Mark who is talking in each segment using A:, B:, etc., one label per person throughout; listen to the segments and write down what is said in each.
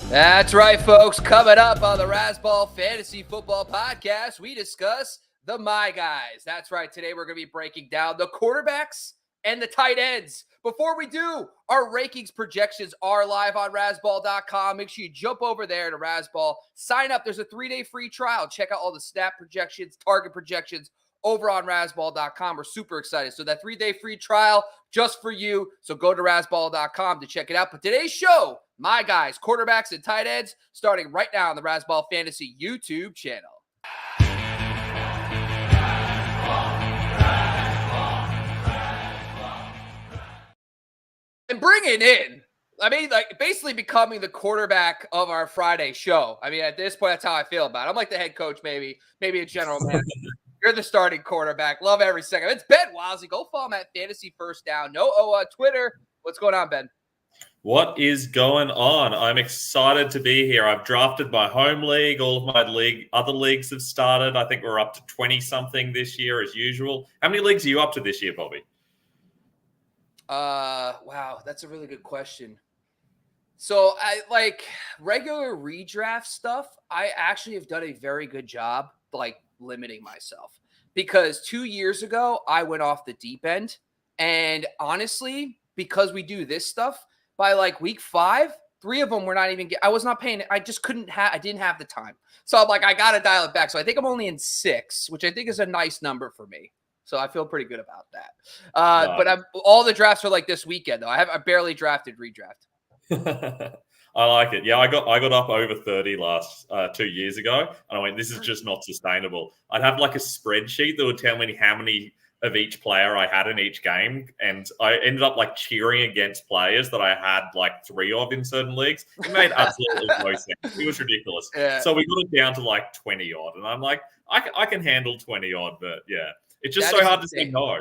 A: That's right, folks. Coming up on the Razzball Fantasy Football Podcast, we discuss the My Guys. That's right. Today we're going to be breaking down the quarterbacks and the tight ends. Before we do, our rankings projections are live on Razzball.com. Make sure you jump over there to Razzball. Sign up. There's a 3-day free trial. Check out all the snap projections, target projections over on Razzball.com. We're super excited. So that 3-day free trial just for you. So go to Razzball.com to check it out. But today's show, My Guys, quarterbacks and tight ends, starting right now on the Razzball Fantasy YouTube channel. And bringing in, basically becoming the quarterback of our Friday show. I mean, at this point, that's how I feel about it. I'm like the head coach, maybe a general manager. You're the starting quarterback. Love every second. It's Ben Wasley. Go follow him at Fantasy First Down. Twitter. What's going on, Ben?
B: What is going on? I'm excited to be here. I've drafted my home league. All of my other leagues have started. I think we're up to 20-something this year as usual. How many leagues are you up to this year, Bobby?
A: Wow, that's a really good question. So I like regular redraft stuff. I actually have done a very good job, limiting myself, because 2 years ago I went off the deep end, and honestly, because we do this stuff, by week 5, 3 of them were not even. I was not paying. I just couldn't have. I didn't have the time. So I'm I gotta dial it back. So I think I'm only in 6, which I think is a nice number for me. So I feel pretty good about that. But all the drafts are this weekend though. I barely drafted redraft.
B: I like it. Yeah, I got up over 30 last 2 years ago, and I went, this is just not sustainable. I'd have a spreadsheet that would tell me how many of each player I had in each game, and I ended up like cheering against players that I had like 3 of in certain leagues. It made absolutely no sense. It was ridiculous. Yeah. So we got it down to like 20 odd, and I'm like, I can handle 20 odd, but yeah, it's just so hard to say no.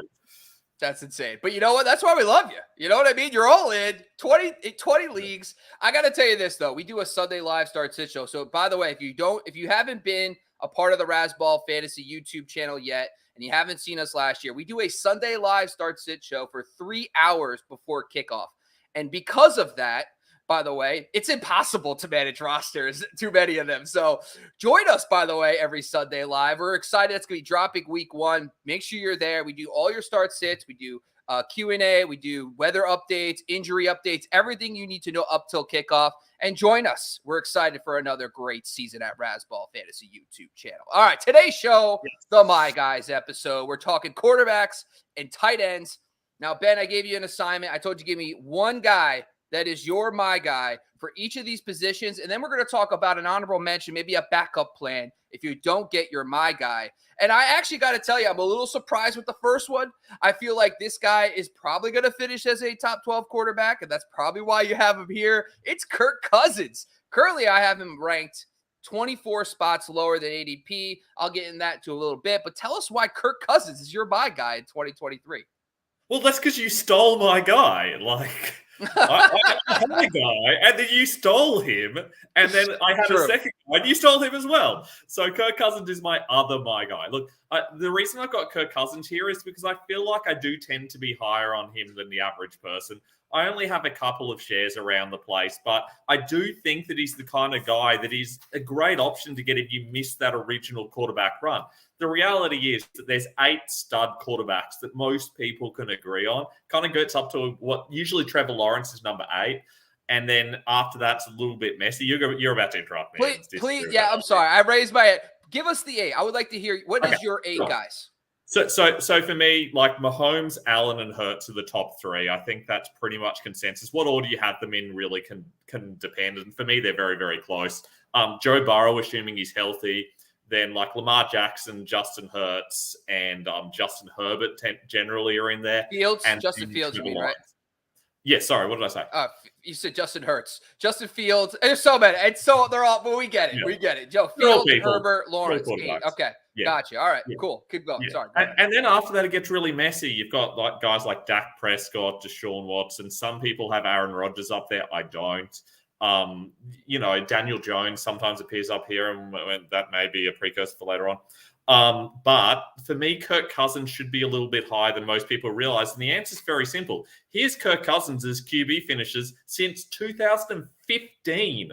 A: That's insane. But you know what? That's why we love you. You know what I mean? You're all in 20 leagues. I got to tell you this, though. We do a Sunday live start sit show. So, by the way, if you haven't been a part of the Razzball Fantasy YouTube channel yet, and you haven't seen us last year, we do a Sunday live start sit show for 3 hours before kickoff. And because of that, by the way, it's impossible to manage rosters, too many of them. So join us, by the way, every Sunday live. We're excited. It's going to be dropping week 1. Make sure you're there. We do all your start sits. We do Q&A. We do weather updates, injury updates, everything you need to know up till kickoff. And join us. We're excited for another great season at Razzball Fantasy YouTube channel. All right, today's show, the My Guys episode. We're talking quarterbacks and tight ends. Now, Ben, I gave you an assignment. I told you to give me one guy that is your My Guy for each of these positions. And then we're going to talk about an honorable mention, maybe a backup plan if you don't get your My Guy. And I actually got to tell you, I'm a little surprised with the first one. I feel like this guy is probably going to finish as a top 12 quarterback, and that's probably why you have him here. It's Kirk Cousins. Currently, I have him ranked 24 spots lower than ADP. I'll get in that to a little bit. But tell us why Kirk Cousins is your My Guy in 2023.
B: Well, that's because you stole my guy. I had a guy, and then you stole him, and then I had a second guy, and you stole him as well. So Kirk Cousins is my other My Guy. Look, the reason I've got Kirk Cousins here is because I feel like I do tend to be higher on him than the average person. I only have a couple of shares around the place, but I do think that he's the kind of guy that is a great option to get if you miss that original quarterback run. The reality is that there's 8 stud quarterbacks that most people can agree on. Kind of gets up to what usually Trevor Lawrence is number 8. And then after that's a little bit messy. You're about to interrupt me.
A: Please, yeah, I'm sorry. I raised my head. Give us the 8. I would like to hear, what is your 8 guys?
B: So for me, like Mahomes, Allen, and Hurts are the top 3. I think that's pretty much consensus. What order you have them in really can depend. And for me, they're very, very close. Joe Burrow, assuming he's healthy. Then like Lamar Jackson, Justin Hurts, and Justin Herbert generally are in there.
A: Justin Fields, you mean, right?
B: Yeah, sorry, what did I say?
A: You said Justin Hurts. Justin Fields. There's so many. And so they're all, but we get it. Yeah. We get it. Joe Fields, Herbert, Lawrence. Okay. Yeah. Gotcha. All right. Yeah. Cool. Keep going. Yeah. Sorry.
B: And then after that, it gets really messy. You've got like guys like Dak Prescott, Deshaun Watson. Some people have Aaron Rodgers up there. I don't. Daniel Jones sometimes appears up here, and that may be a precursor for later on. But for me, Kirk Cousins should be a little bit higher than most people realize. And the answer is very simple. Here's Kirk Cousins' QB finishes since 2015.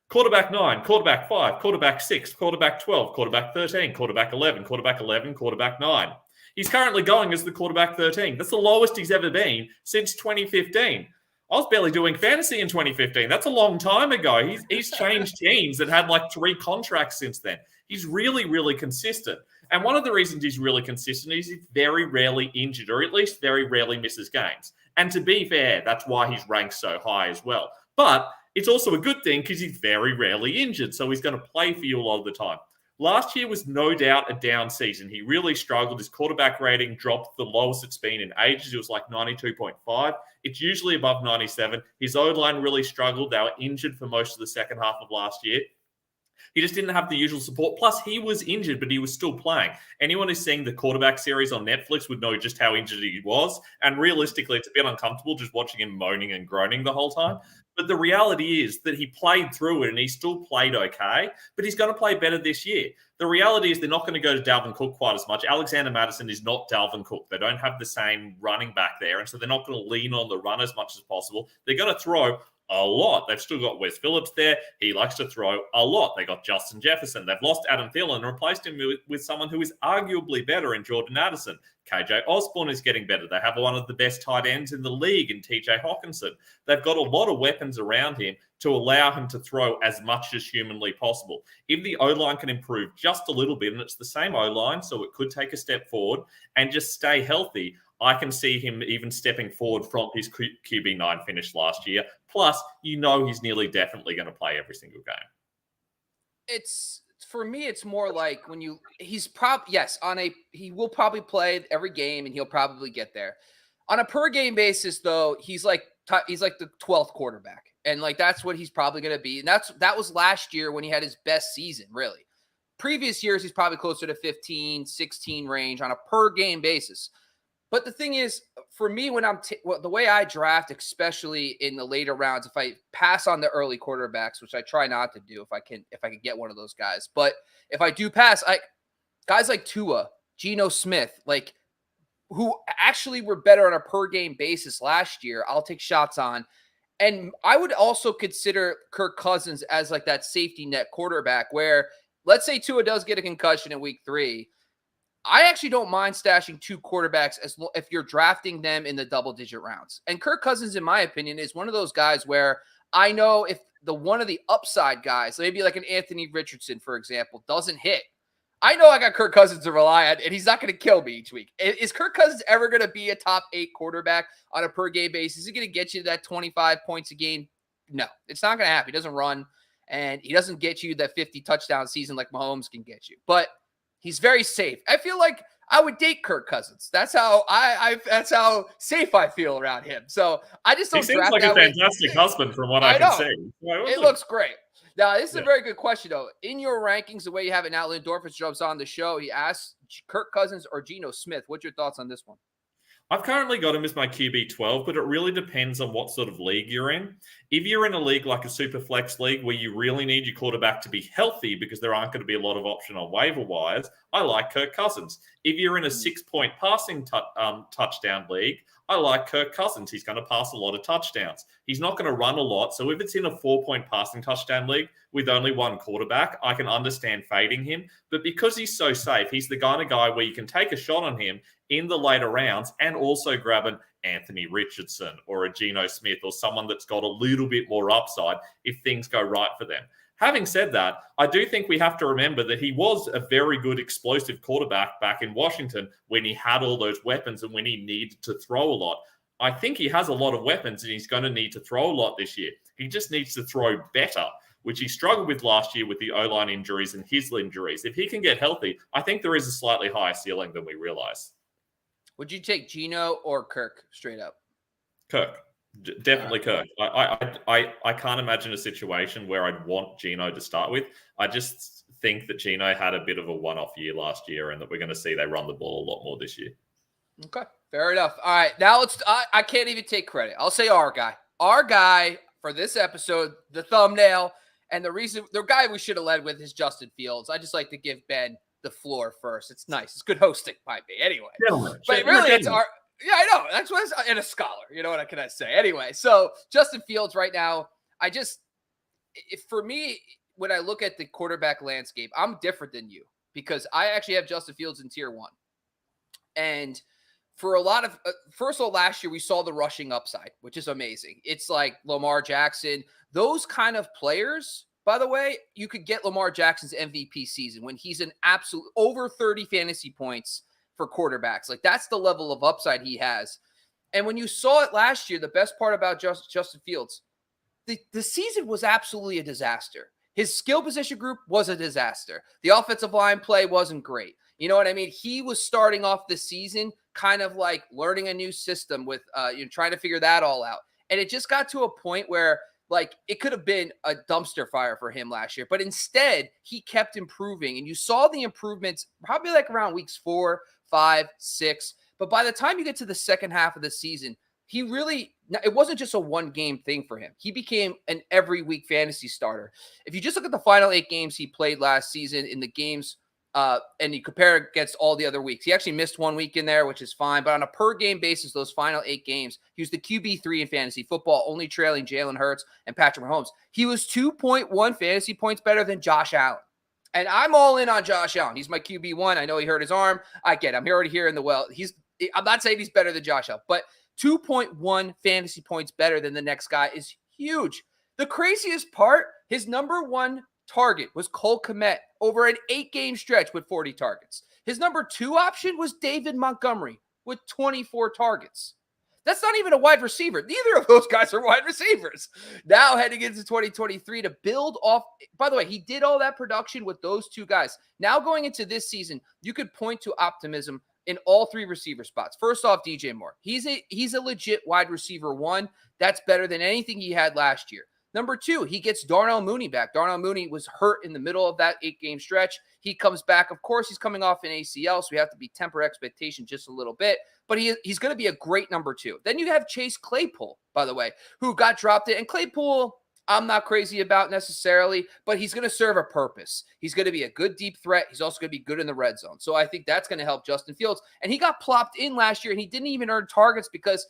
B: Quarterback 9, quarterback 5, quarterback 6, quarterback 12, quarterback 13, quarterback 11, quarterback 11, quarterback 9. He's currently going as the quarterback 13. That's the lowest he's ever been since 2015. I was barely doing fantasy in 2015. That's a long time ago. He's changed teams and had like 3 contracts since then. He's really, really consistent. And one of the reasons he's really consistent is he's very rarely injured, or at least very rarely misses games. And to be fair, that's why he's ranked so high as well. But it's also a good thing because he's very rarely injured, so he's going to play for you a lot of the time. Last year was no doubt a down season. He really struggled. His quarterback rating dropped the lowest it's been in ages. It was like 92.5. It's usually above 97. His O-line really struggled. They were injured for most of the second half of last year. He just didn't have the usual support. Plus, he was injured, but he was still playing. Anyone who's seeing the quarterback series on Netflix would know just how injured he was. And realistically, it's a bit uncomfortable just watching him moaning and groaning the whole time. But the reality is that he played through it and he still played okay, but he's going to play better this year. The reality is they're not going to go to Dalvin Cook quite as much. Alexander Mattison is not Dalvin Cook. They don't have the same running back there, and so they're not going to lean on the run as much as possible. They're going to throw a lot. They've still got Wes Phillips there. He likes to throw a lot. They got Justin Jefferson. They've lost Adam Thielen and replaced him with someone who is arguably better in Jordan Addison. KJ Osborne is getting better. They have one of the best tight ends in the league in TJ Hawkinson. They've got a lot of weapons around him to allow him to throw as much as humanly possible. If the O-line can improve just a little bit, and it's the same O-line, so it could take a step forward and just stay healthy, I can see him even stepping forward from his QB9 finish last year. Plus, he's nearly definitely going to play every single game.
A: It's for me, it's more like he will probably play every game and he'll probably get there. On a per game basis, though, he's like the 12th quarterback. And like that's what he's probably going to be. And that was last year when he had his best season, really. Previous years, he's probably closer to 15, 16 range on a per game basis. But the thing is, for me, when the way I draft, especially in the later rounds, if I pass on the early quarterbacks, which I try not to do if I can get one of those guys. But if I do pass, guys like Tua, Geno Smith, like who actually were better on a per game basis last year, I'll take shots on. And I would also consider Kirk Cousins as like that safety net quarterback where, let's say Tua does get a concussion in week 3. I actually don't mind stashing 2 quarterbacks if you're drafting them in the double-digit rounds. And Kirk Cousins, in my opinion, is one of those guys where I know if one of the upside guys, maybe like an Anthony Richardson, for example, doesn't hit, I know I got Kirk Cousins to rely on, and he's not going to kill me each week. Is Kirk Cousins ever going to be a top 8 quarterback on a per-game basis? Is he going to get you that 25 points a game? No, it's not going to happen. He doesn't run, and he doesn't get you that 50 touchdown season like Mahomes can get you. But he's very safe. I feel like I would date Kirk Cousins. That's how that's how safe I feel around him. So I just don't.
B: He seems like a fantastic husband from what I can see.
A: It looks great. Now, this is a very good question, though. In your rankings, the way you have it now, Lindorfus jumps on the show. He asks Kirk Cousins or Geno Smith. What's your thoughts on this one?
B: I've currently got him as my QB 12, but it really depends on what sort of league you're in. If you're in a league like a super flex league where you really need your quarterback to be healthy because there aren't going to be a lot of option on waiver wires, I like Kirk Cousins. If you're in a 6-point passing touchdown league, I like Kirk Cousins. He's going to pass a lot of touchdowns. He's not going to run a lot. So if it's in a 4-point passing touchdown league with only one quarterback, I can understand fading him. But because he's so safe, he's the kind of guy where you can take a shot on him in the later rounds and also grab an Anthony Richardson or a Geno Smith or someone that's got a little bit more upside if things go right for them. Having said that, I do think we have to remember that he was a very good explosive quarterback back in Washington when he had all those weapons and when he needed to throw a lot. I think he has a lot of weapons and he's going to need to throw a lot this year. He just needs to throw better, which he struggled with last year with the O-line injuries and his injuries. If he can get healthy, I think there is a slightly higher ceiling than we realize.
A: Would you take Geno or Kirk straight up?
B: Kirk. Definitely Kirk. I can't imagine a situation where I'd want Geno to start with. I just think that Geno had a bit of a one-off year last year and that we're going to see they run the ball a lot more this year.
A: Okay, fair enough. All right, now I can't even take credit. I'll say our guy. Our guy for this episode, the thumbnail, and the guy we should have led with is Justin Fields. I just like to give Ben the floor first. It's nice. It's good hosting by me anyway.
B: Gentlemen,
A: But really, it's our – yeah, I know. That's what it's – and a scholar. You know what can I say? Anyway, so Justin Fields right now, for me, when I look at the quarterback landscape, I'm different than you because I actually have Justin Fields in tier 1. And for a lot of first of all, last year we saw the rushing upside, which is amazing. It's like Lamar Jackson, those kind of players. By the way, you could get Lamar Jackson's MVP season when he's an absolute over 30 fantasy points for quarterbacks. Like that's the level of upside he has. And when you saw it last year, the best part about Justin Fields, the season was absolutely a disaster. His skill position group was a disaster. The offensive line play wasn't great. You know what I mean? He was starting off the season kind of like learning a new system with trying to figure that all out. And it just got to a point where like it could have been a dumpster fire for him last year. But instead, he kept improving. And you saw the improvements probably like around weeks 4, 5, 6. But by the time you get to the second half of the season, it wasn't just a one-game thing for him. He became an every week fantasy starter. If you just look at the final 8 games he played last season in the games, and you compare it against all the other weeks, he actually missed 1 week in there, which is fine. But on a per-game basis, those final 8 games, he was the QB3 in fantasy football, only trailing Jalen Hurts and Patrick Mahomes. He was 2.1 fantasy points better than Josh Allen. And I'm all in on Josh Allen. He's my QB1. I know he hurt his arm. I get it. I'm already here in the well. I'm not saying he's better than Josh Allen, but 2.1 fantasy points better than the next guy is huge. The craziest part, his number 1 target was Cole Kmet over an 8-game stretch with 40 targets. His number 2 option was David Montgomery with 24 targets. That's not even a wide receiver. Neither of those guys are wide receivers. Now heading into 2023 to build off. By the way, he did all that production with those 2 guys. Now going into this season, you could point to optimism in all 3 receiver spots. First off, DJ Moore. He's a legit wide receiver 1. That's better than anything he had last year. Number 2, he gets Darnell Mooney back. Darnell Mooney was hurt in the middle of that 8-game stretch. He comes back. Of course, he's coming off an ACL, so we have to temper expectation just a little bit. But he's going to be a great number 2. Then you have Chase Claypool, by the way, who got dropped in. And Claypool, I'm not crazy about necessarily, but he's going to serve a purpose. He's going to be a good deep threat. He's also going to be good in the red zone. So I think that's going to help Justin Fields. And he got plopped in last year, and he didn't even earn targets because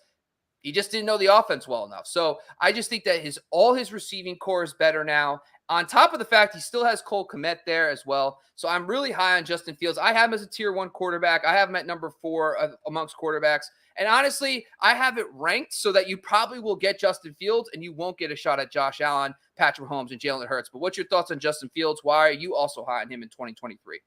A: he just didn't know the offense well enough. So I just think that all his receiving core is better now. On top of the fact he still has Cole Kmet there as well. So I'm really high on Justin Fields. I have him as a tier 1 quarterback. I have him at number 4 amongst quarterbacks. And honestly, I have it ranked so that you probably will get Justin Fields and you won't get a shot at Josh Allen, Patrick Mahomes, and Jalen Hurts. But what's your thoughts on Justin Fields? Why are you also high on him in 2023?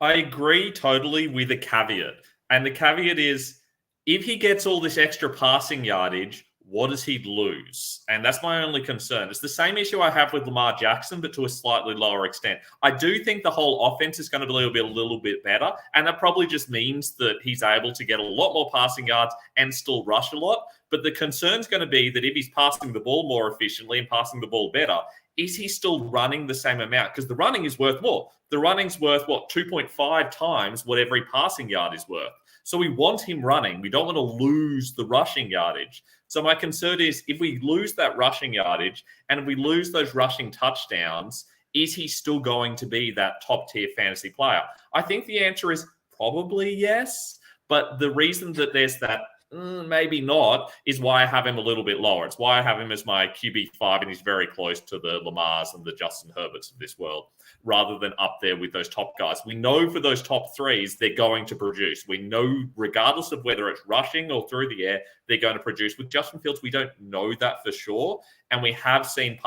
B: I agree totally with a caveat. And the caveat is, if he gets all this extra passing yardage, what does he lose? And that's my only concern. It's the same issue I have with Lamar Jackson, but to a slightly lower extent. I do think the whole offense is going to be a little bit better, and that probably just means that he's able to get a lot more passing yards and still rush a lot. But the concern's going to be that if he's passing the ball more efficiently and passing the ball better, is he still running the same amount? Because the running is worth more. The running's worth, 2.5 times what every passing yard is worth. So we want him running. We don't want to lose the rushing yardage. So my concern is if we lose that rushing yardage and if we lose those rushing touchdowns, is he still going to be that top-tier fantasy player? I think the answer is probably yes. But the reason that there's that maybe not is why I have him a little bit lower. It's why I have him as my QB5, and he's very close to the Lamars and the Justin Herberts of this world, rather than up there with those top guys. We know for those top 3s, they're going to produce. We know regardless of whether it's rushing or through the air, they're going to produce. With Justin Fields, we don't know that for sure. And we have seen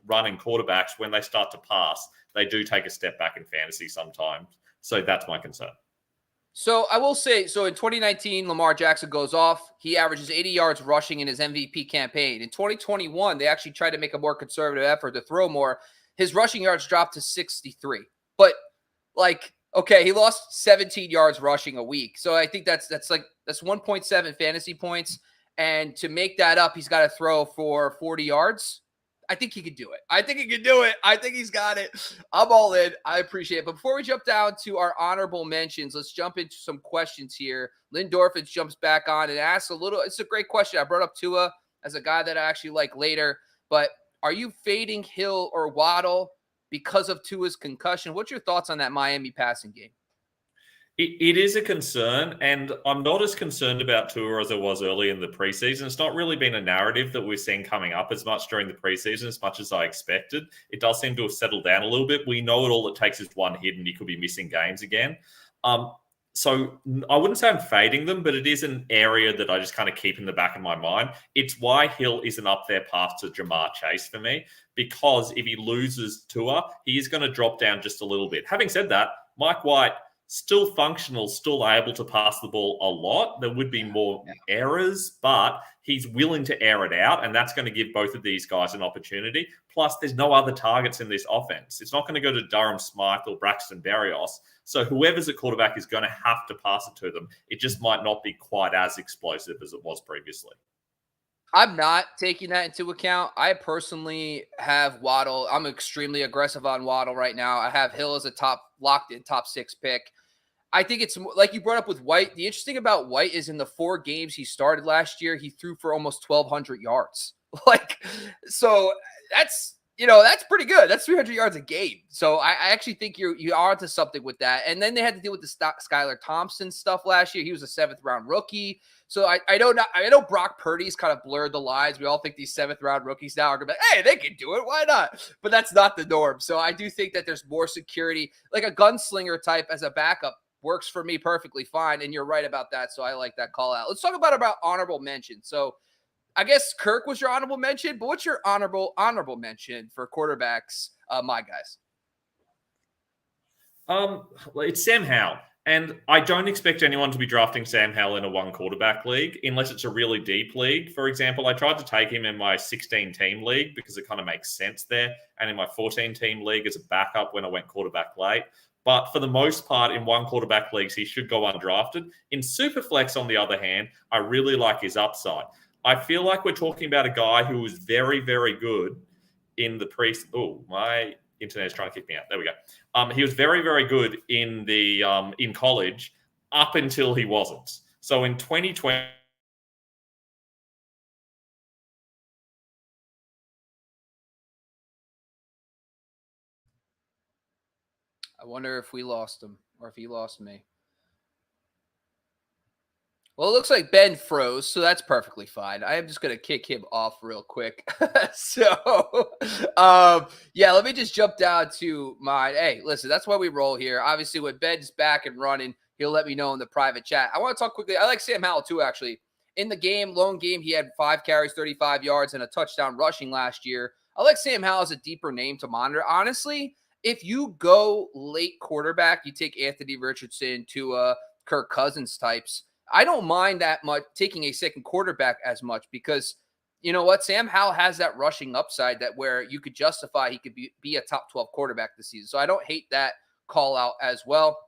B: running quarterbacks, when they start to pass, they do take a step back in fantasy sometimes. So that's my concern.
A: So I will say, in 2019, Lamar Jackson goes off. He averages 80 yards rushing in his MVP campaign. In 2021, they actually tried to make a more conservative effort to throw more. His rushing yards dropped to 63. But, he lost 17 yards rushing a week. So I think that's 1.7 fantasy points. And to make that up, he's got to throw for 40 yards. I think he could do it. I think he's got it. I'm all in. I appreciate it. But before we jump down to our honorable mentions, let's jump into some questions here. Lynn Dorfins jumps back on and asks it's a great question. I brought up Tua as a guy that I actually like later. But are you fading Hill or Waddle? because of Tua's concussion. What's your thoughts on that Miami passing game?
B: It is a concern, and I'm not as concerned about Tua as I was early in the preseason. It's not really been a narrative that we've seen coming up as much during the preseason, as much as I expected. It does seem to have settled down a little bit. We know all it takes is one hit, and he could be missing games again. So I wouldn't say I'm fading them, but it is an area that I just kind of keep in the back of my mind. It's why Hill isn't up their path to Jamar Chase for me, because if he loses Tua, he is going to drop down just a little bit. Having said that, Mike White, still functional, still able to pass the ball a lot. There would be more errors, but he's willing to air it out, and that's going to give both of these guys an opportunity. Plus, there's no other targets in this offense. It's not going to go to Durham Smythe or Braxton Berrios. So whoever's at quarterback is going to have to pass it to them. It just might not be quite as explosive as it was previously.
A: I'm not taking that into account. I personally have Waddle. I'm extremely aggressive on Waddle right now. I have Hill as a locked-in top 6 pick. I think it's like you brought up with White. The interesting about White is in the 4 games he started last year, he threw for almost 1,200 yards. So that's pretty good. That's 300 yards a game. So I actually think you are onto something with that. And then they had to deal with the Skylar Thompson stuff last year. He was a 7th round rookie. So I know Brock Purdy's kind of blurred the lines. We all think these 7th round rookies now are going to be like, hey, they can do it. Why not? But that's not the norm. So I do think that there's more security, like a gunslinger type as a backup works for me perfectly fine. And you're right about that. So I like that call out. Let's talk about honorable mention. So I guess Kirk was your honorable mention, but what's your honorable mention for quarterbacks, my guys?
B: It's Sam Howell. And I don't expect anyone to be drafting Sam Howell in a 1-quarterback league unless it's a really deep league. For example, I tried to take him in my 16-team league because it kind of makes sense there. And in my 14-team league as a backup when I went quarterback late. But for the most part, in 1-quarterback leagues, he should go undrafted. In Superflex, on the other hand, I really like his upside. I feel like we're talking about a guy who was very, very good in the my internet is trying to kick me out. There we go. He was very, very good in college up until he wasn't. So in 2020.
A: I wonder if we lost him or if he lost me. Well, it looks like Ben froze, so that's perfectly fine. I am just going to kick him off real quick. Let me just jump down to mine. Hey, listen, that's why we roll here. Obviously, when Ben's back and running, he'll let me know in the private chat. I want to talk quickly. I like Sam Howell, too, actually. In the lone game, he had 5 carries, 35 yards, and a touchdown rushing last year. I like Sam Howell as a deeper name to monitor. Honestly, if you go late quarterback, you take Anthony Richardson to Kirk Cousins types. I don't mind that much taking a second quarterback as much because you know what? Sam Howell has that rushing upside that where you could justify he could be a top 12 quarterback this season. So I don't hate that call out as well.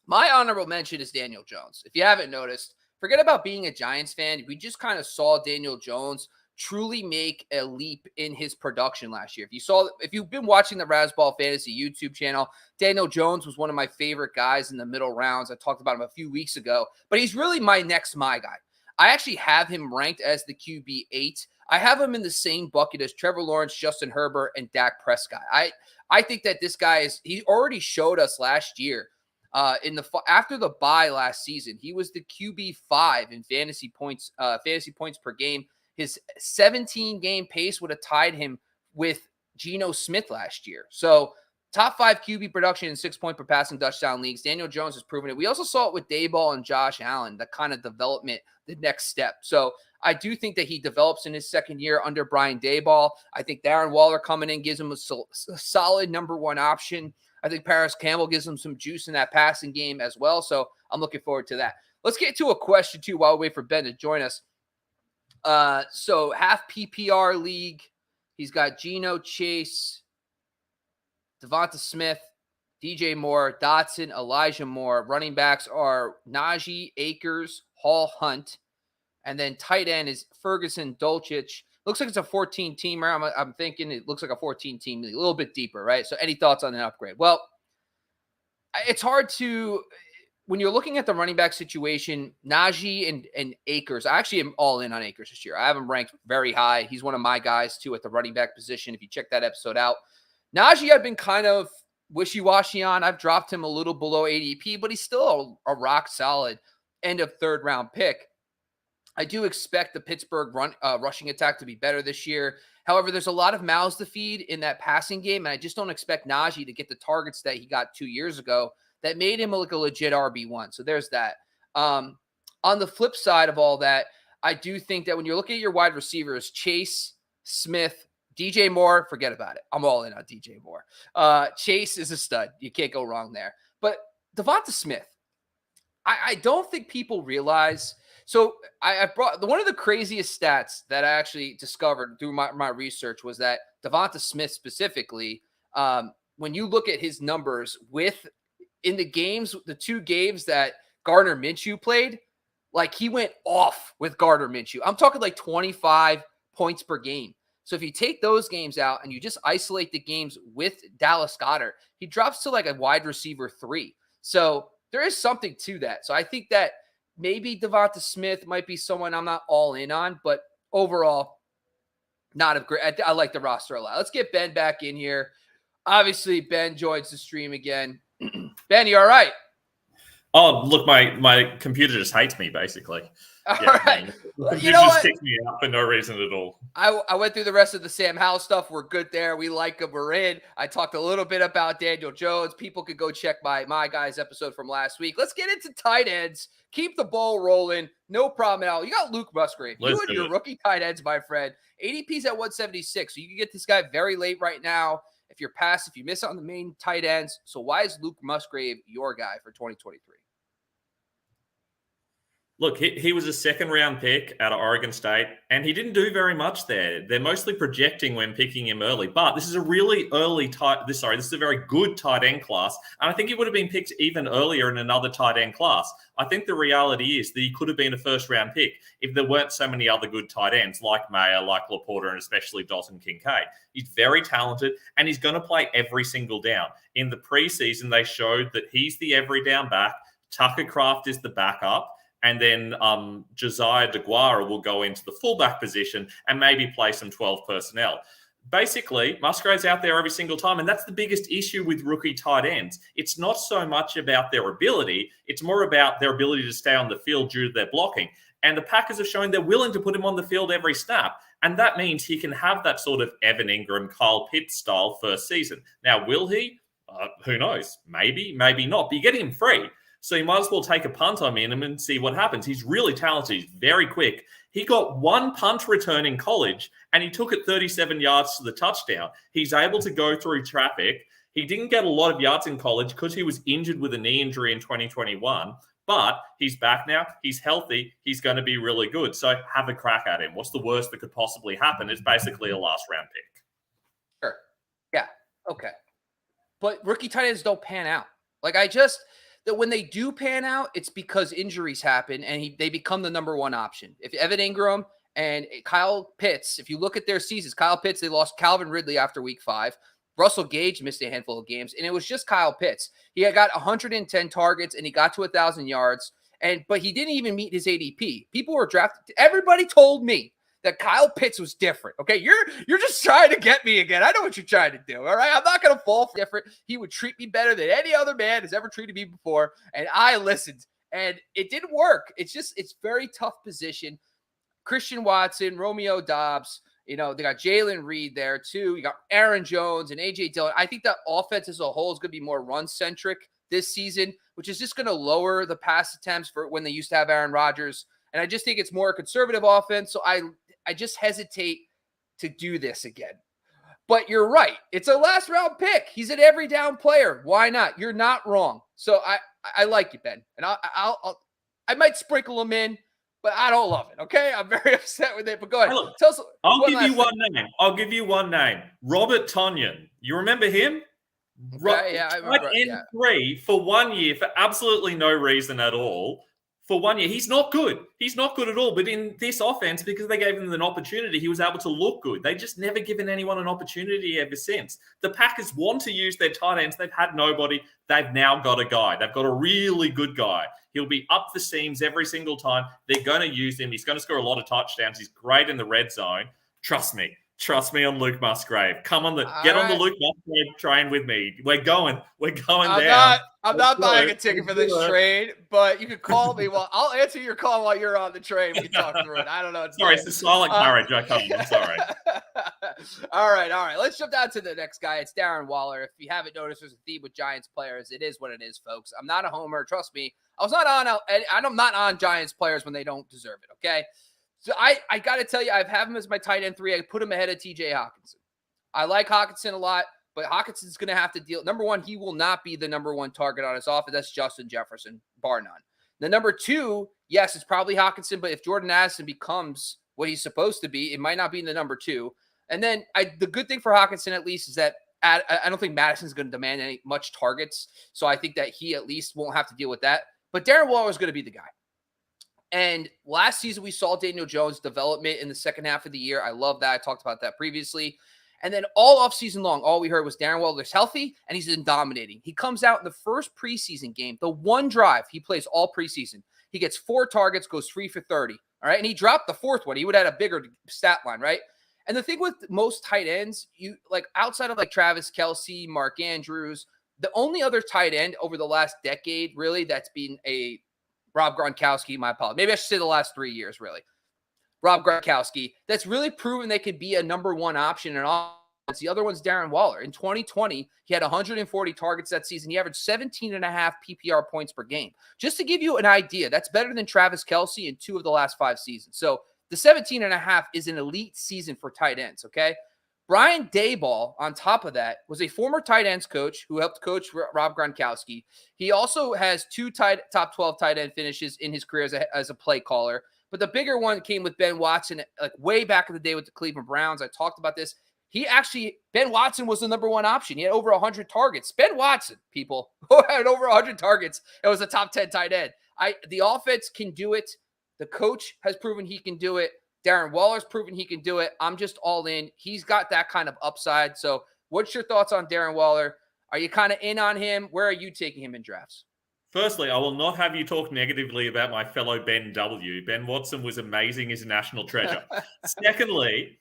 A: My honorable mention is Daniel Jones. If you haven't noticed, forget about being a Giants fan. We just kind of saw Daniel Jones truly make a leap in his production last year. If you've been watching the Razzball Fantasy YouTube channel, Daniel Jones was one of my favorite guys in the middle rounds. I talked about him a few weeks ago, but he's really my guy. I actually have him ranked as the QB 8. I have him in the same bucket as Trevor Lawrence, Justin Herbert, and Dak Prescott. I think that this guy he already showed us last year after the bye last season. He was the QB 5 in fantasy points per game. His 17-game pace would have tied him with Geno Smith last year. So top 5 QB production in 6-point per passing touchdown leagues. Daniel Jones has proven it. We also saw it with Daboll and Josh Allen, the kind of development, the next step. So I do think that he develops in his second year under Brian Daboll. I think Darren Waller coming in gives him a solid number 1 option. I think Paris Campbell gives him some juice in that passing game as well. So I'm looking forward to that. Let's get to a question, too, while we wait for Ben to join us. So half PPR league, he's got Geno, Chase, Devonta Smith, DJ Moore, Dotson, Elijah Moore. Running backs are Najee, Akers, Hall, Hunt, and then tight end is Ferguson, Dulcich. Looks like it's a 14-teamer. I'm thinking it looks like a 14-team league, a little bit deeper, right? So any thoughts on an upgrade? Well, it's hard to. When you're looking at the running back situation, Najee and Akers, I actually am all in on Akers this year. I have him ranked very high. He's one of my guys, too, at the running back position. If you check that episode out, Najee, I've been kind of wishy-washy on. I've dropped him a little below ADP, but he's still a rock solid end of third round pick. I do expect the Pittsburgh rushing attack to be better this year. However, there's a lot of mouths to feed in that passing game, and I just don't expect Najee to get the targets that he got 2 years ago that made him like a legit RB1. So there's that. On the flip side of all that, I do think that when you're looking at your wide receivers, Chase, Smith, DJ Moore, forget about it. I'm all in on DJ Moore. Chase is a stud. You can't go wrong there. But Devonta Smith, I don't think people realize. So I brought one of the craziest stats that I actually discovered through my research was that Devonta Smith specifically, when you look at his numbers in the games, the 2 games that Gardner Minshew played, like he went off with Gardner Minshew. I'm talking like 25 points per game. So if you take those games out and you just isolate the games with Dallas Goedert, he drops to like a wide receiver 3. So there is something to that. So I think that maybe Devonta Smith might be someone I'm not all in on, but overall, not a great. I like the roster a lot. Let's get Ben back in here. Obviously, Ben joins the stream again. Ben, you all right?
B: Oh, look, my computer just hates me, basically.
A: All right.
B: You know just kicked me out for no reason at all.
A: I went through the rest of the Sam Howell stuff. We're good there. We like him. We're in. I talked a little bit about Daniel Jones. People could go check my guys episode from last week. Let's get into tight ends. Keep the ball rolling. No problem at all. You got Luke Musgrave. You and your rookie tight ends, my friend. ADP's at 176. So you can get this guy very late right now. If you're past, if you miss on the main tight ends. So why is Luke Musgrave your guy for 2023?
B: Look, he was a 2nd-round pick out of Oregon State, and he didn't do very much there. They're mostly projecting when picking him early, but this is a really this is a very good tight end class, and I think he would have been picked even earlier in another tight end class. I think the reality is that he could have been a 1st-round pick if there weren't so many other good tight ends like Mayer, like LaPorta, and especially Dalton Kincaid. He's very talented, and he's going to play every single down. In the preseason, they showed that he's the every down back. Tucker Kraft is the backup. And then Josiah DeGuara will go into the fullback position and maybe play some 12 personnel. Basically, Musgrave's out there every single time, and that's the biggest issue with rookie tight ends. It's not so much about their ability. It's more about their ability to stay on the field due to their blocking. And the Packers have shown they're willing to put him on the field every snap. And that means he can have that sort of Evan Ingram, Kyle Pitts style first season. Now, will he? Who knows? Maybe, maybe not. But you get him free. So you might as well take a punt on him and see what happens. He's really talented. He's very quick. He got 1 punt return in college, and he took it 37 yards to the touchdown. He's able to go through traffic. He didn't get a lot of yards in college because he was injured with a knee injury in 2021. But he's back now. He's healthy. He's going to be really good. So have a crack at him. What's the worst that could possibly happen? It's basically a last-round pick.
A: Sure. Yeah. Okay. But rookie tight ends don't pan out. That when they do pan out, it's because injuries happen and they become the number 1 option. If Evan Ingram and Kyle Pitts, if you look at their seasons, Kyle Pitts, they lost Calvin Ridley after week 5. Russell Gage missed a handful of games, and it was just Kyle Pitts. He had got 110 targets, and he got to 1,000 yards, but he didn't even meet his ADP. People were drafted. Everybody told me that Kyle Pitts was different. Okay, you're just trying to get me again. I know what you're trying to do. All right, I'm not going to fall for different. He would treat me better than any other man has ever treated me before, and I listened, and it didn't work. It's very tough position. Christian Watson, Romeo Doubs. They got Jalen Reed there too. You got Aaron Jones and AJ Dillon. I think that offense as a whole is going to be more run centric this season, which is just going to lower the pass attempts for when they used to have Aaron Rodgers. And I just think it's more a conservative offense. So I just hesitate to do this again. But you're right. It's a last round pick. He's an every down player. Why not? You're not wrong. So I like you, Ben. And I might sprinkle him in, but I don't love it. Okay. I'm very upset with it. But go ahead.
B: Hey, look,
A: tell us.
B: I'll give you one name. Robert Tonyan. You remember him?
A: Yeah, I remember.
B: In 3 for 1 year for absolutely no reason at all. For 1 year, he's not good. He's not good at all. But in this offense, because they gave him an opportunity, he was able to look good. They just never given anyone an opportunity ever since. The Packers want to use their tight ends. They've had nobody. They've now got a guy. They've got a really good guy. He'll be up the seams every single time. They're going to use him. He's going to score a lot of touchdowns. He's great in the red zone. Trust me, Trust me on Luke Musgrave. Come on, get on the
A: right.
B: Luke Musgrave train with me. We're going
A: I'm
B: down.
A: not buying a ticket for this trade, but you can call me. Well, I'll answer your call while you're on the train. We can talk through it. I don't know.
B: Sorry, it's a silent courage. I can't. I'm sorry.
A: All right. Let's jump down to the next guy. It's Darren Waller. If you haven't noticed, there's a theme with Giants players. It is what it is, folks. I'm not a homer. Trust me. I'm not on Giants players when they don't deserve it. Okay. So I got to tell you, I have him as my tight end 3. I put him ahead of TJ Hockenson. I like Hockenson a lot, but Hawkinson's going to have to deal. Number one, he will not be the number one target on his offense. That's Justin Jefferson, bar none. The number 2, yes, it's probably Hockenson, but if Jordan Addison becomes what he's supposed to be, it might not be in the number 2. And then the good thing for Hockenson, at least, is that I don't think Madison's going to demand any much targets. So I think that he at least won't have to deal with that. But Darren Waller is going to be the guy. And last season, we saw Daniel Jones' development in the second half of the year. I love that. I talked about that previously. And then all offseason long, all we heard was Darren Waller's healthy and he's been dominating. He comes out in the first preseason game, the one drive he plays all preseason. He gets 4 targets, goes 3 for 30. All right. And he dropped the 4th one. He would have had a bigger stat line, right? And the thing with most tight ends, you like outside of like Travis Kelce, Mark Andrews, the only other tight end over the last decade, really, that's been a Rob Gronkowski, my apologies. Maybe I should say the last 3 years, really. Rob Gronkowski, that's really proven they could be a number 1 option in offense. The other one's Darren Waller. In 2020, he had 140 targets that season. He averaged 17.5 PPR points per game. Just to give you an idea, that's better than Travis Kelce in 2 of the last 5 seasons. So the 17.5 is an elite season for tight ends, okay? Brian Daboll, on top of that, was a former tight ends coach who helped coach Rob Gronkowski. He also has 2 top 12 tight end finishes in his career as a play caller. But the bigger one came with Ben Watson, like way back in the day with the Cleveland Browns. I talked about this. Ben Watson was the number 1 option. He had over 100 targets. Ben Watson, people, who had over 100 targets. It was a top 10 tight end. The offense can do it. The coach has proven he can do it. Darren Waller's proven he can do it. I'm just all in. He's got that kind of upside. So what's your thoughts on Darren Waller? Are you kind of in on him? Where are you taking him in drafts?
B: Firstly, I will not have you talk negatively about my fellow Ben W. Ben Watson was amazing. He's a national treasure. Secondly,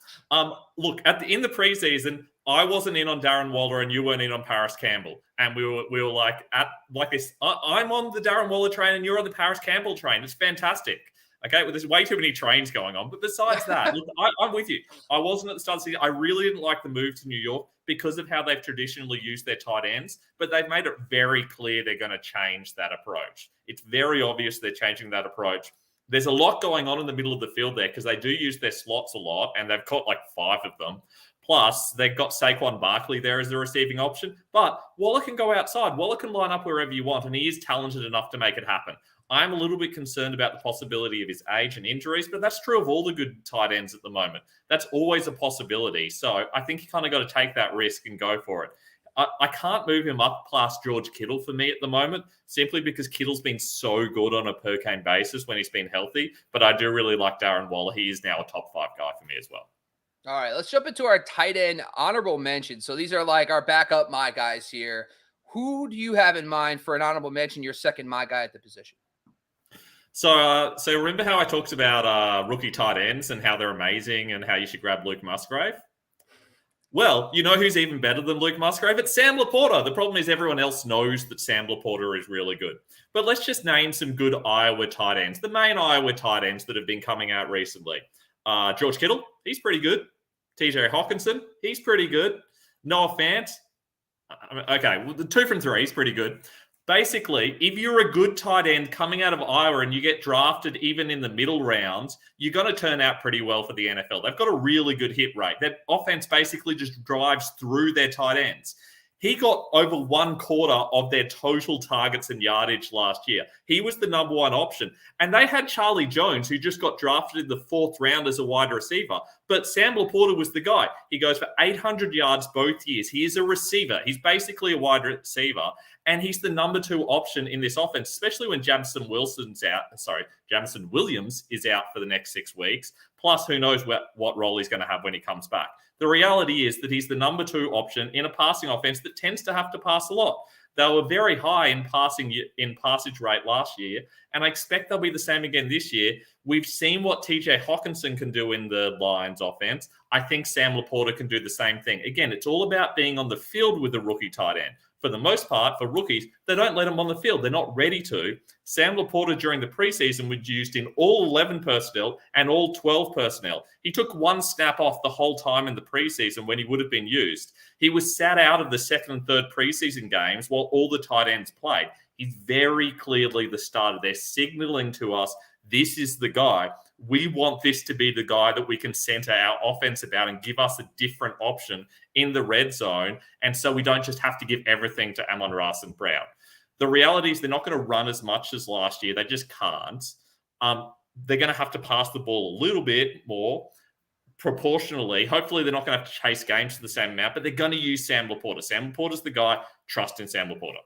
B: look, in the preseason, I wasn't in on Darren Waller and you weren't in on Paris Campbell. And we were like this. I'm on the Darren Waller train and you're on the Paris Campbell train. It's fantastic. Okay, well, there's way too many trains going on. But besides that, look, I'm with you. I wasn't at the start of the season. I really didn't like the move to New York because of how they've traditionally used their tight ends. But they've made it very clear they're going to change that approach. It's very obvious they're changing that approach. There's a lot going on in the middle of the field there because they do use their slots a lot, and they've got like 5 of them. Plus, they've got Saquon Barkley there as the receiving option. But Waller can go outside. Waller can line up wherever you want, and he is talented enough to make it happen. I'm a little bit concerned about the possibility of his age and injuries, but that's true of all the good tight ends at the moment. That's always a possibility. So I think you kind of got to take that risk and go for it. I can't move him up past George Kittle for me at the moment, simply because Kittle's been so good on a per-game basis when he's been healthy. But I do really like Darren Waller. He is now a top 5 guy for me as well.
A: All right, let's jump into our tight end honorable mention. So these are like our backup my guys here. Who do you have in mind for an honorable mention, your second my guy at the position?
B: So remember how I talked about rookie tight ends and how they're amazing and how you should grab Luke Musgrave? Well, you know who's even better than Luke Musgrave? It's Sam LaPorta. The problem is everyone else knows that Sam LaPorta is really good. But let's just name some good Iowa tight ends, the main Iowa tight ends that have been coming out recently. George Kittle, he's pretty good. TJ Hockenson, he's pretty good. Noah Fant, okay, well, the 2 from 3 is pretty good. Basically, if you're a good tight end coming out of Iowa and you get drafted even in the middle rounds, you're going to turn out pretty well for the NFL. They've got a really good hit rate. That offense basically just drives through their tight ends. He got over 1/4 of their total targets and yardage last year. He was the number 1 option. And they had Charlie Jones, who just got drafted in the 4th round as a wide receiver. But Sam LaPorta was the guy. He goes for 800 yards both years. He is a receiver. He's basically a wide receiver. And he's the number 2 option in this offense, especially when Jamison Williams is out for the next 6 weeks. Plus, who knows what role he's going to have when he comes back. The reality is that he's the number 2 option in a passing offense that tends to have to pass a lot. They were very high in passage rate last year, and I expect they'll be the same again this year. We've seen what TJ Hockenson can do in the Lions offense. I think Sam LaPorta can do the same thing. Again, it's all about being on the field with a rookie tight end. For the most part, for rookies, they don't let them on the field. They're not ready to. Sam LaPorta during the preseason was used in all 11 personnel and all 12 personnel. He took one snap off the whole time in the preseason when he would have been used. He was sat out of the second and third preseason games while all the tight ends played. He's very clearly the starter. They're signaling to us, this is the guy. We want this to be the guy that we can center our offense about and give us a different option in the red zone. And so we don't just have to give everything to Amon-Ra St. Brown. The reality is they're not going to run as much as last year. They just can't. They're going to have to pass the ball a little bit more proportionally. Hopefully they're not going to have to chase games to the same amount, but they're going to use Sam LaPorta. Sam LaPorta's the guy. Trust in Sam LaPorta.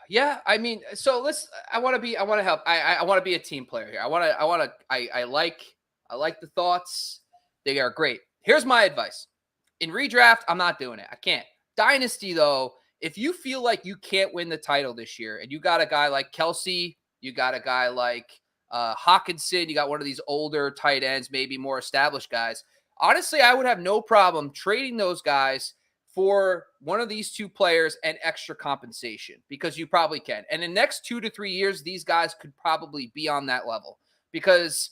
A: Yeah, I mean, so I want to help. I want to be a team player here. I like the thoughts. They are great. Here's my advice. In redraft, I'm not doing it. I can't. Dynasty, though, if you feel like you can't win the title this year and you got a guy like Kelsey, you got a guy like Hockenson, you got one of these older tight ends, maybe more established guys. Honestly, I would have no problem trading those guys for one of these two players and extra compensation, because you probably can. And in the next 2 to 3 years, these guys could probably be on that level, because,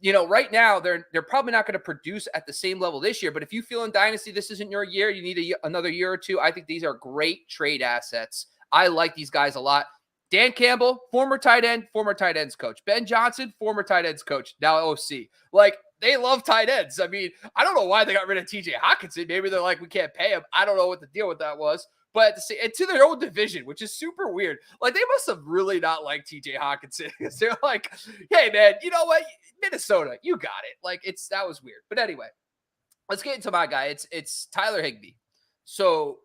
A: you know, right now they're probably not going to produce at the same level this year. But if you feel in Dynasty, this isn't your year, you need another year or two, I think these are great trade assets. I like these guys a lot. Dan Campbell, former tight ends coach. Ben Johnson, former tight ends coach, now OC. Like, they love tight ends. I mean, I don't know why they got rid of TJ Hockenson. Maybe they're like, we can't pay him. I don't know what the deal with that was. But to their own division, which is super weird. Like, they must have really not liked TJ Hockenson, because they're like, hey, man, you know what? Minnesota, you got it. Like, that was weird. But anyway, let's get into my guy. It's Tyler Higbee. So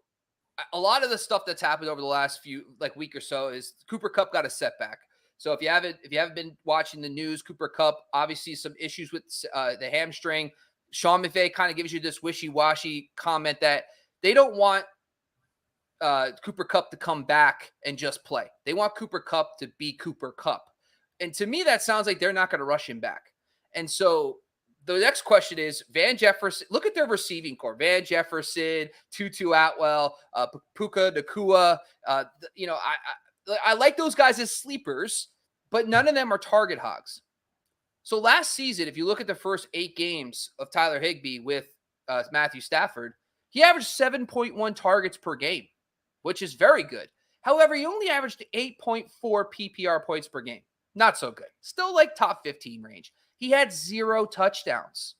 A: a lot of the stuff that's happened over the last week or so is Cooper Kupp got a setback. So if you haven't been watching the news, Cooper Kupp, obviously some issues with the hamstring. Sean McVay kind of gives you this wishy-washy comment that they don't want Cooper Kupp to come back and just play. They want Cooper Kupp to be Cooper Kupp. And to me, that sounds like they're not going to rush him back. And so the next question is Van Jefferson. Look at their receiving core: Van Jefferson, Tutu Atwell, Puka Nacua. I like those guys as sleepers, but none of them are target hogs. So last season, if you look at the first 8 games of Tyler Higbee with Matthew Stafford, he averaged 7.1 targets per game, which is very good. However, he only averaged 8.4 PPR points per game. Not so good. Still like top 15 range. He had 0 touchdowns.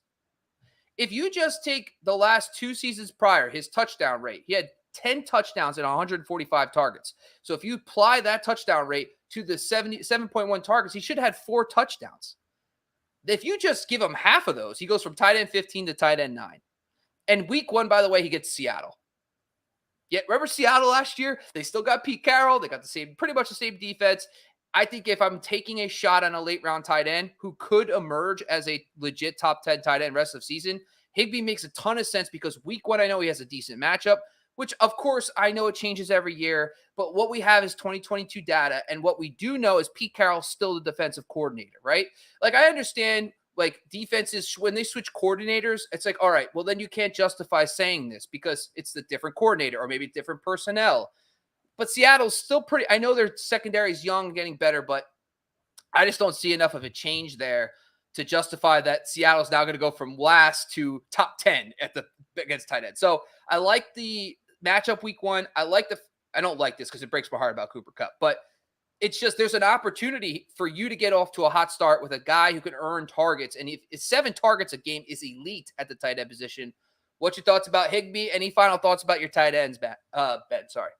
A: If you just take the last 2 seasons prior, his touchdown rate, he had 10 touchdowns and 145 targets. So if you apply that touchdown rate to the 7.1 targets, he should have had 4 touchdowns. If you just give him half of those, he goes from tight end 15 to tight end 9. And week 1, by the way, he gets Seattle. Yet, remember Seattle last year? They still got Pete Carroll. They got pretty much the same defense. I think if I'm taking a shot on a late round tight end who could emerge as a legit top 10 tight end rest of the season, Higbee makes a ton of sense, because week 1, I know he has a decent matchup, which of course I know it changes every year, but what we have is 2022 data. And what we do know is Pete Carroll's still the defensive coordinator, right? Like, I understand, like, defenses, when they switch coordinators, it's like, all right, well, then you can't justify saying this because it's the different coordinator or maybe different personnel. But Seattle's still pretty, I know their secondary is young, getting better, but I just don't see enough of a change there to justify that Seattle's now going to go from last to top 10 against tight end. So I like the matchup week 1. I don't like this because it breaks my heart about Cooper Kupp, but it's just, there's an opportunity for you to get off to a hot start with a guy who can earn targets. And if 7 targets a game is elite at the tight end position. What's your thoughts about Higbee? Any final thoughts about your tight ends, Ben? Sorry.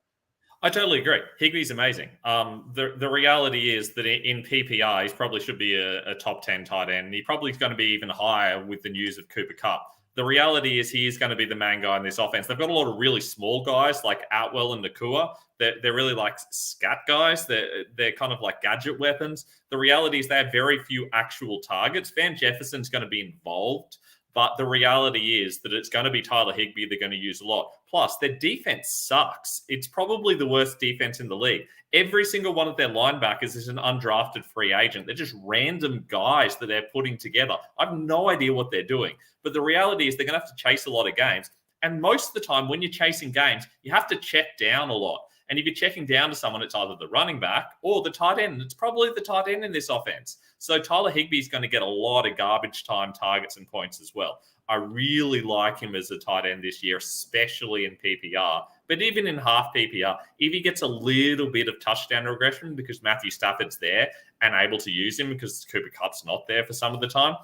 B: I totally agree. Higbee's amazing. The reality is that in PPR, he probably should be a top 10 tight end. He probably is going to be even higher with the news of Cooper Kupp. The reality is he is going to be the main guy in this offense. They've got a lot of really small guys like Atwell and Nacua. They're really like scat guys. They're kind of like gadget weapons. The reality is they have very few actual targets. Van Jefferson's going to be involved, But the reality is that it's going to be Tyler Higbee they're going to use a lot. Plus, their defense sucks. It's probably the worst defense in the league. Every single one of their linebackers is an undrafted free agent. They're just random guys that they're putting together. I have no idea what they're doing. But the reality is they're going to have to chase a lot of games. And most of the time, when you're chasing games, you have to check down a lot. And if you're checking down to someone, it's either the running back or the tight end. It's probably the tight end in this offense. So Tyler Higbee is going to get a lot of garbage time targets and points as well. I really like him as a tight end this year, especially in PPR. But even in half PPR, if he gets a little bit of touchdown regression because Matthew Stafford's there and able to use him because Cooper Kupp's not there for some of the time,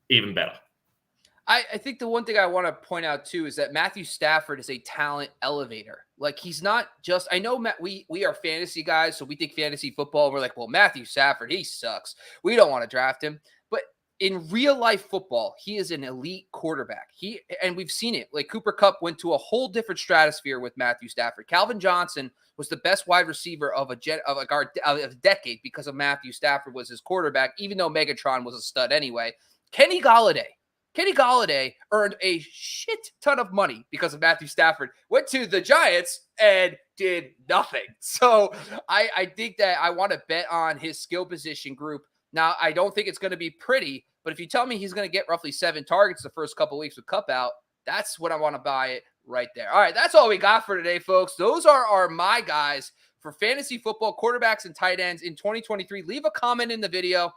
B: even better.
A: I think the one thing I want to point out too is that Matthew Stafford is a talent elevator. Like he's not just, I know we are fantasy guys, so we think fantasy football. And we're like, well, Matthew Stafford, he sucks. We don't want to draft him. But in real life football, he is an elite quarterback. And we've seen it. Like Cooper Kupp went to a whole different stratosphere with Matthew Stafford. Calvin Johnson was the best wide receiver of a decade because of Matthew Stafford was his quarterback, even though Megatron was a stud anyway. Kenny Golladay earned a shit ton of money because of Matthew Stafford, went to the Giants and did nothing. So I think that I want to bet on his skill position group. Now, I don't think it's going to be pretty, but if you tell me he's going to get roughly 7 targets the first couple of weeks with Kupp out, that's what I want to buy it right there. All right, that's all we got for today, folks. Those are my guys for fantasy football, quarterbacks and tight ends in 2023. Leave a comment in the video.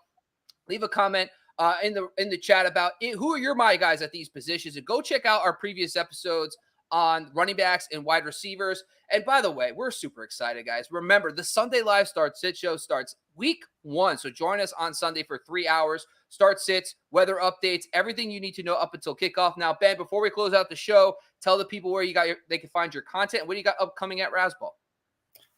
A: Leave a comment in the chat about it. Who are my guys at these positions? And go check out our previous episodes on running backs and wide receivers. And by the way, we're super excited, guys. Remember, the Sunday Live Start Sit Show starts week 1. So join us on Sunday for 3 hours. Start sits, weather updates, everything you need to know up until kickoff. Now, Ben, before we close out the show, tell the people where they can find your content. What do you got upcoming at Razzball?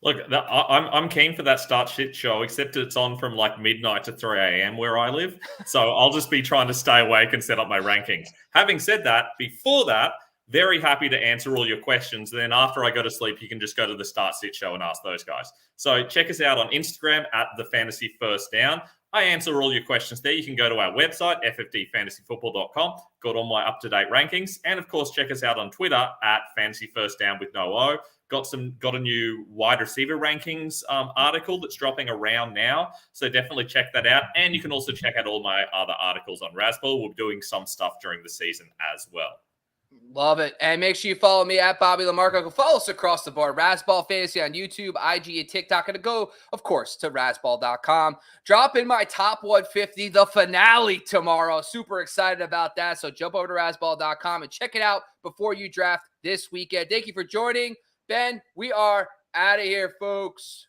B: Look, I'm keen for that Start Shit Show, except it's on from like midnight to 3 a.m. where I live. So I'll just be trying to stay awake and set up my rankings. Having said that, before that, very happy to answer all your questions. Then after I go to sleep, you can just go to the Start Sit Show and ask those guys. So check us out on Instagram at The Fantasy First Down. I answer all your questions there. You can go to our website, ffdfantasyfootball.com, got all my up-to-date rankings. And of course, check us out on Twitter at Fantasy First Down with no O. Got a new wide receiver rankings article that's dropping around now. So definitely check that out. And you can also check out all my other articles on Razzball. We're doing some stuff during the season as well.
A: Love it. And make sure you follow me at Bobby LaMarco. Go follow us across the board. Razzball Fantasy on YouTube, IG, and TikTok. And go, of course, to Razzball.com. Drop in my top 150, the finale tomorrow. Super excited about that. So jump over to Razzball.com and check it out before you draft this weekend. Thank you for joining. Ben, we are out of here, folks.